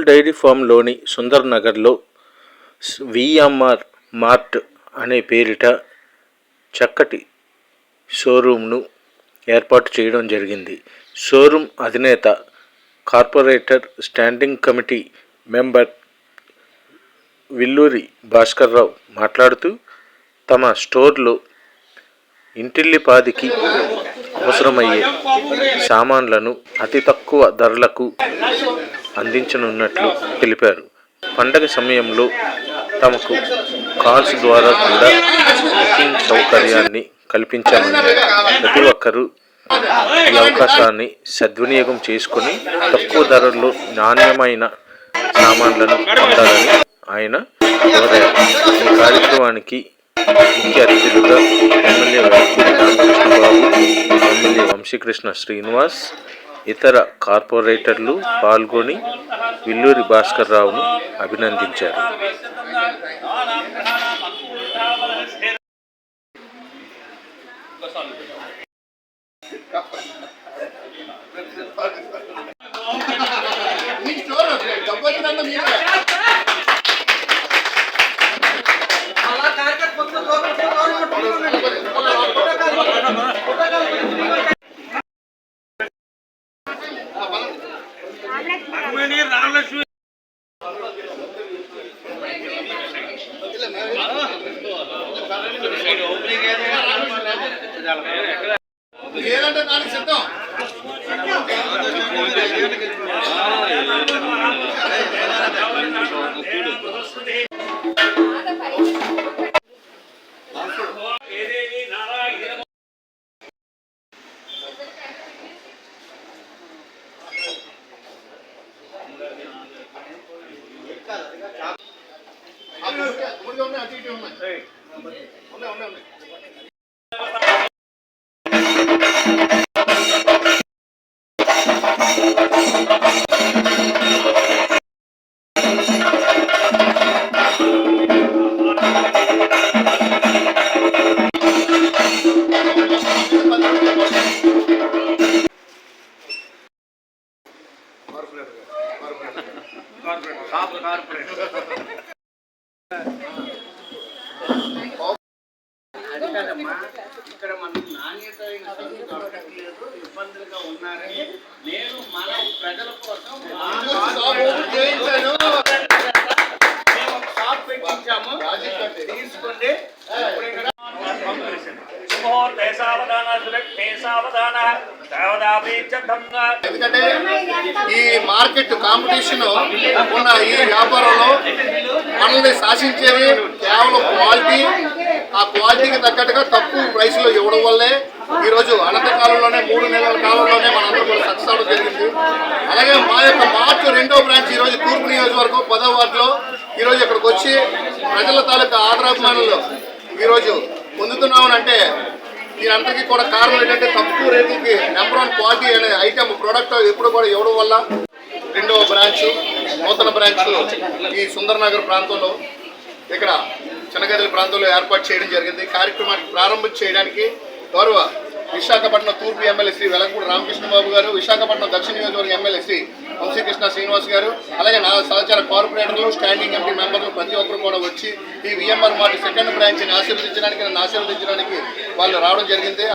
Dairy ఫామ్లోని Sundar నగర్లో VMR mart అనే పేరిట చక్కటి షోరూమ్ను ఏర్పాటు చేయడం జరిగింది. షోరూమ్ అధినేత corporator standing committee member Villuri Bhaskarrao మాట్లాడుతూ, తమ స్టోర్లో ఇంటిల్లిపాదికి అవసరమయ్యే సామాన్లను అతి తక్కువ ధరలకు అందించనున్నట్లు తెలిపారు. పండగ సమయంలో తమకు కాల్స్ ద్వారా కూడా బుకింగ్ సౌకర్యాన్ని కల్పించామని, ప్రతి ఒక్కరూ ఈ అవకాశాన్ని సద్వినియోగం చేసుకుని తక్కువ ధరల్లో నాణ్యమైన సామాన్లను పొందాలని ఆయన కోరారు. ఈ కార్యక్రమానికి ముఖ్య అతిథులుగా ఎమ్మెల్యే వైపూరి రామకృష్ణబాబు, ఎమ్మెల్యే వంశీకృష్ణ శ్రీనివాస్, ఇతర కార్పొరేటర్లు పాల్గొని విల్లూరి భాస్కర్రావును అభినందించారు. ఇక్కడ మనకు నాణ్యత దొరకట్లేదు, ఇబ్బందులుగా ఉన్నారని నేను మన ప్రజల కోసం షాప్ పెట్టించాము, తీసుకోండి. ఎందుకంటే ఈ మార్కెట్ కాంపిటీషన్ ఉన్న ఈ వ్యాపారంలో మనల్ని శాసించేది కేవలం క్వాలిటీ. ఆ క్వాలిటీకి తగ్గట్టుగా తక్కువ ప్రైస్లో ఇవ్వడం వల్లే ఈరోజు అనంత కాలంలోనే 3 నెలల కాలంలోనే మనందరూ కూడా సక్సెస్ అవ్వడం జరిగింది. అలాగే మా యొక్క మార్చ్ 2వ బ్రాంచ్ ఈరోజు తూర్పు నియోజకవర్గం 10వ వార్డులో ఈరోజు ఇక్కడికి వచ్చి ప్రజల తాలూకా ఆదరాభిమానులు ఈరోజు పొందుతున్నామనంటే దీనంతకీ కూడా కారణం ఏంటంటే తక్కువ రేట్లకి నెంబర్ 1 క్వాలిటీ అనే ఐటమ్ ప్రోడక్ట్ ఎప్పుడు కూడా ఇవ్వడం వల్ల 2వ బ్రాంచ్ నూతన బ్రాంచ్ ఈ సుందర్ నగర్ ప్రాంతంలో ఇక్కడ చిన్నగదిల ప్రాంతంలో ఏర్పాటు చేయడం జరిగింది. కార్యక్రమానికి ప్రారంభం చేయడానికి గౌరవ విశాఖపట్నం తూర్పు ఎమ్మెల్యే శ్రీ వెలగపూడి రామకృష్ణబాబు గారు, విశాఖపట్నం దక్షిణ నియోజకవర్గ ఎమ్మెల్యే శ్రీ వంశీకృష్ణ శ్రీనివాస్ గారు, అలాగే నా సహచార కార్పొరేటర్లు, స్టాండింగ్ కమిటీ మెంబర్లు ప్రతి ఒక్కరు కూడా వచ్చి ఈ విఎంఆర్ మార్ట్ 2వ బ్రాంచ్ని ఆశీర్వదించడానికి, నన్ను ఆశీర్వదించడానికి వాళ్ళు రావడం జరిగింది.